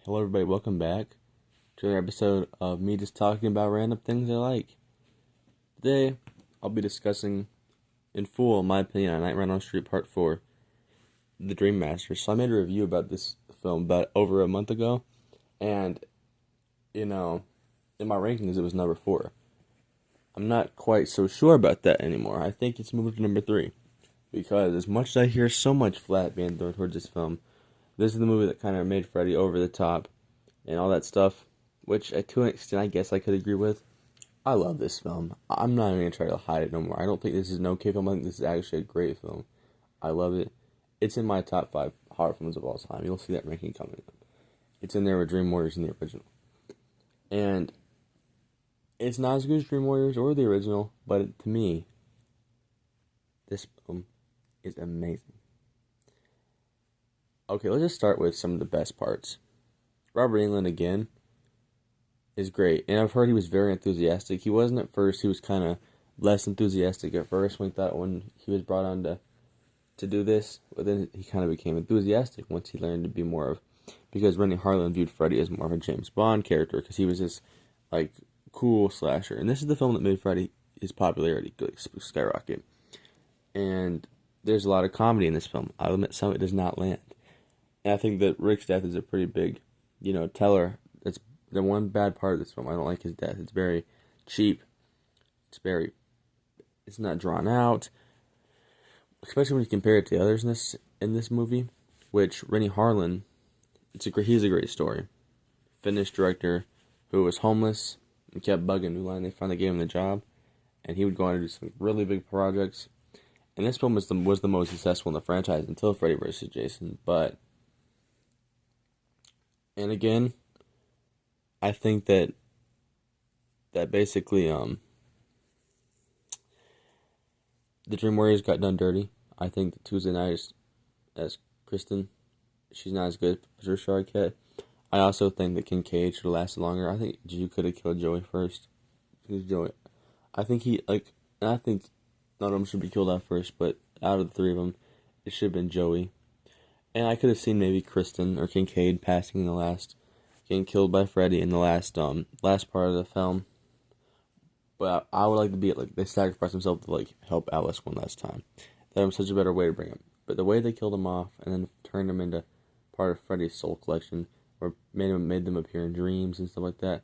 Hello, everybody. Welcome back to another episode of me just talking about random things I like. Today, I'll be discussing in full my opinion on Nightmare on Elm Street Part 4, The Dream Master. So I made a review about this film about over a month ago, and, in my rankings, it was number 4. I'm not quite so sure about that anymore. I think it's moved to number 3, because as much as I hear so much flat being thrown towards this film, this is the movie that kind of made Freddy over the top and all that stuff, which to an extent I guess I could agree with. I love this film. I'm not even going to try to hide it no more. I don't think this is an okay film. I think this is actually a great film. I love it. It's in my top 5 horror films of all time. You'll see that ranking coming up. It's in there with Dream Warriors in the original. And it's not as good as Dream Warriors or the original, but to me, this film is amazing. Okay, let's just start with some of the best parts. Robert Englund, again, is great. And I've heard he was very enthusiastic. He wasn't at first. He was kind of less enthusiastic at first when he was brought on to do this. But then he kind of became enthusiastic once he learned to be more of... Because Renny Harlin viewed Freddy as more of a James Bond character. Because he was this, cool slasher. And this is the film that made Freddy, his popularity skyrocket. And there's a lot of comedy in this film. I'll admit some of it does not land. And I think that Rick's death is a pretty big, teller. That's the one bad part of this film. I don't like his death. It's very cheap. It's not drawn out. Especially when you compare it to the others in this movie, which Renny Harlin, he's a great story. Finnish director who was homeless and kept bugging New Line. They finally gave him the job, and he would go on to do some really big projects. And this film was the most successful in the franchise until Freddy vs. Jason, And again, I think that basically the Dream Warriors got done dirty. I think that Tuesday Night as Kristen, she's not as good as Patricia Arquette. I also think that Kincaid should have lasted longer. I think you could have killed Joey first. Because Joey, I think I think none of them should be killed out first, but out of the 3 of them, it should have been Joey. And I could have seen maybe Kristen or Kincaid passing in the last, getting killed by Freddy in the last part of the film. But I would like to be they sacrificed themselves to help Alice one last time. That was such a better way to bring him. But the way they killed him off and then turned him into part of Freddy's soul collection, or made them appear in dreams and stuff like that,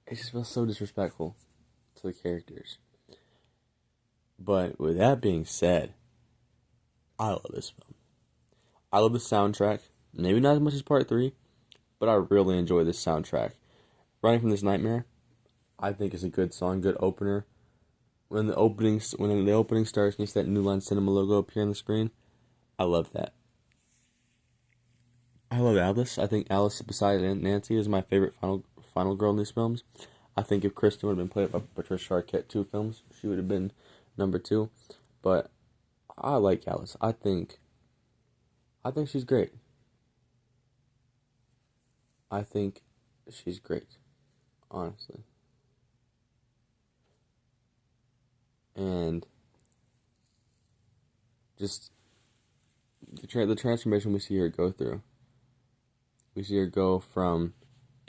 it just feels so disrespectful to the characters. But with that being said, I love this film. I love the soundtrack. Maybe not as much as Part 3, but I really enjoy this soundtrack. Running from This Nightmare, I think is a good song, good opener. When the opening starts and you see that New Line Cinema logo appear on the screen, I love that. I love Alice. I think Alice, beside Nancy, is my favorite final girl in these films. I think if Kristen would have been played by Patricia Arquette 2 films, she would have been number 2. But I like Alice. I think she's great. I think she's great, honestly. And just the transformation we see her go through. We see her go from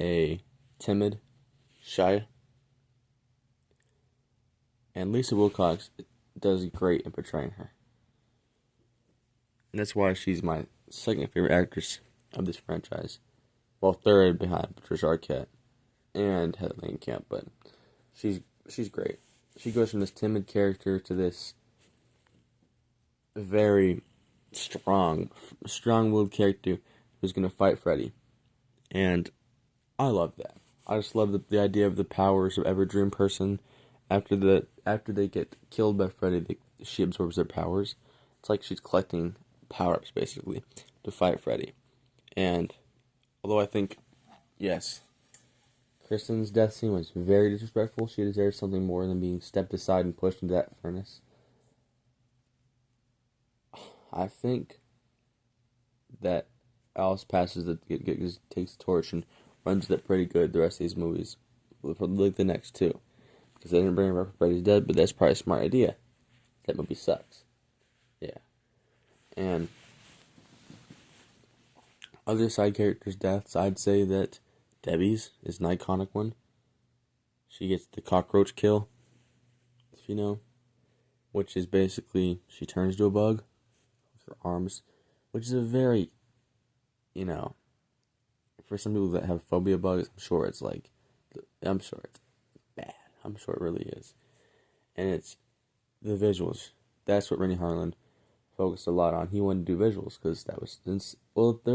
a timid, shy, and Lisa Wilcox does great in portraying her. And that's why she's my second favorite actress of this franchise. Well, third behind Patricia Arquette and Heather Langenkamp, but she's great. She goes from this timid character to this very strong-willed character who's going to fight Freddy. And I love that. I just love the idea of the powers of every dream person. After they get killed by Freddy, she absorbs their powers. It's like she's collecting power-ups, basically, to fight Freddy. And although I think, yes, Kristen's death scene was very disrespectful, she deserves something more than being stepped aside and pushed into that furnace. I think that Alice takes the torch and runs with it pretty good the rest of these movies. Like the next 2. Because they didn't bring her up for Freddy's Dead, but that's probably a smart idea. That movie sucks. Yeah. And Other side characters' deaths, I'd say that Debbie's is an iconic one. She gets the cockroach kill, if you know, which is basically she turns to a bug with her arms, which is a very, you know, for some people that have phobia bugs, I'm sure it's bad. I'm sure it really is. And it's the visuals. That's what Rennie Harlan focused a lot on. He wanted to do visuals because there's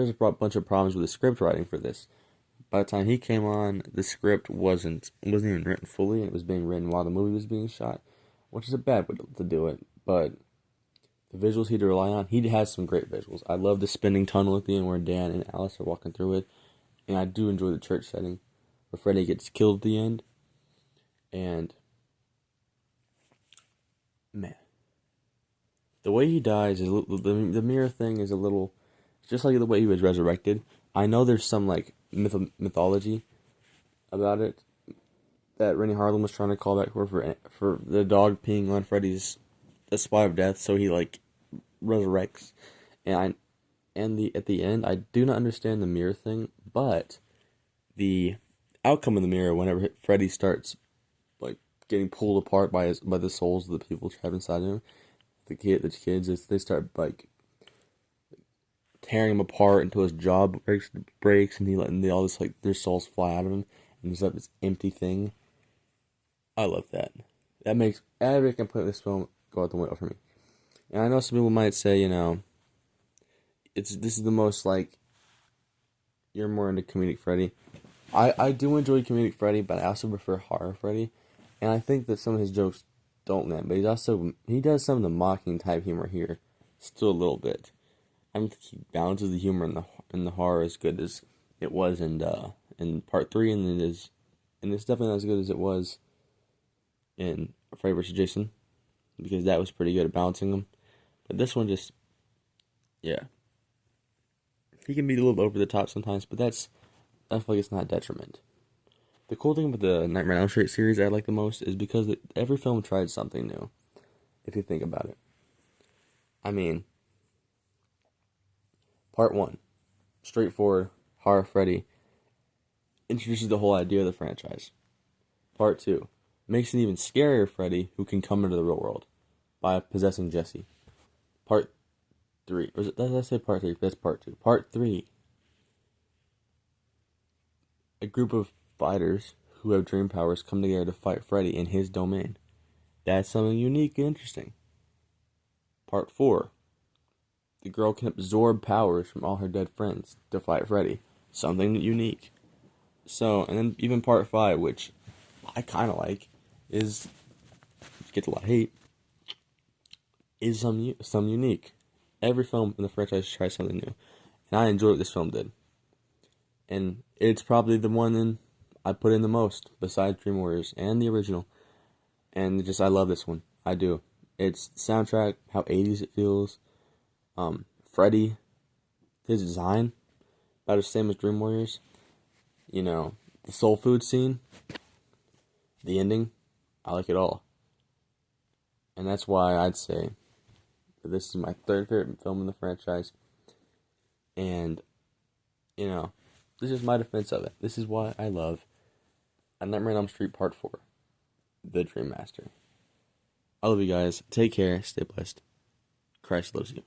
a bunch of problems with the script writing for this. By the time he came on, the script wasn't even written fully, and it was being written while the movie was being shot, which is a bad way to do it. But the visuals he had to rely on, he has some great visuals. I love the spinning tunnel at the end where Dan and Alice are walking through it, and I do enjoy the church setting where Freddy gets killed at the end. And man, the way he dies is the mirror thing is a little, just like the way he was resurrected. I know there's some like mythology about it that Rennie Harlan was trying to call back for the dog peeing on Freddy's the spot of death, so he like resurrects. At the end, I do not understand the mirror thing, but the outcome of the mirror whenever Freddy starts like getting pulled apart by the souls of the people trapped inside him, the kids, is they start like tearing him apart until his jaw breaks, and they all just like their souls fly out of him, and there's like this empty thing. I love that. That makes every complaint of this film go out the window for me. And I know some people might say, this is the most like you're more into comedic Freddy. I do enjoy comedic Freddy, but I also prefer horror Freddy, and I think that some of his jokes don't land. But he does some of the mocking type humor here, still a little bit. I don't think he balances the humor in the horror as good as it was in part 3, and it's definitely not as good as it was in Freddy vs. Jason, because that was pretty good at balancing them. But this one just, yeah, he can be a little over the top sometimes, but I feel like it's not a detriment. The cool thing about the Nightmare on Elm Street series I like the most is because every film tried something new, if you think about it. I mean, part 1, straightforward, horror Freddy, introduces the whole idea of the franchise. Part 2, makes an even scarier Freddy who can come into the real world by possessing Jesse. Part 3, or did I say part 3? That's part 2. Part 3, a group of fighters who have dream powers come together to fight Freddy in his domain. That's something unique and interesting. Part 4, the girl can absorb powers from all her dead friends to fight Freddy. Something unique. So, and then even part 5, which I kind of like, which gets a lot of hate, is some unique. Every film in the franchise tries something new, and I enjoy what this film did. And it's probably the one I put in the most, besides Dream Warriors and the original. And I love this one. I do. It's soundtrack, how 80s it feels. Freddy, his design, about the same as Dream Warriors. The soul food scene, the ending, I like it all. And that's why I'd say that this is my third favorite film in the franchise. And, this is my defense of it. This is why I love A Nightmare on Elm Street Part 4, The Dream Master. I love you guys. Take care. Stay blessed. Christ loves you.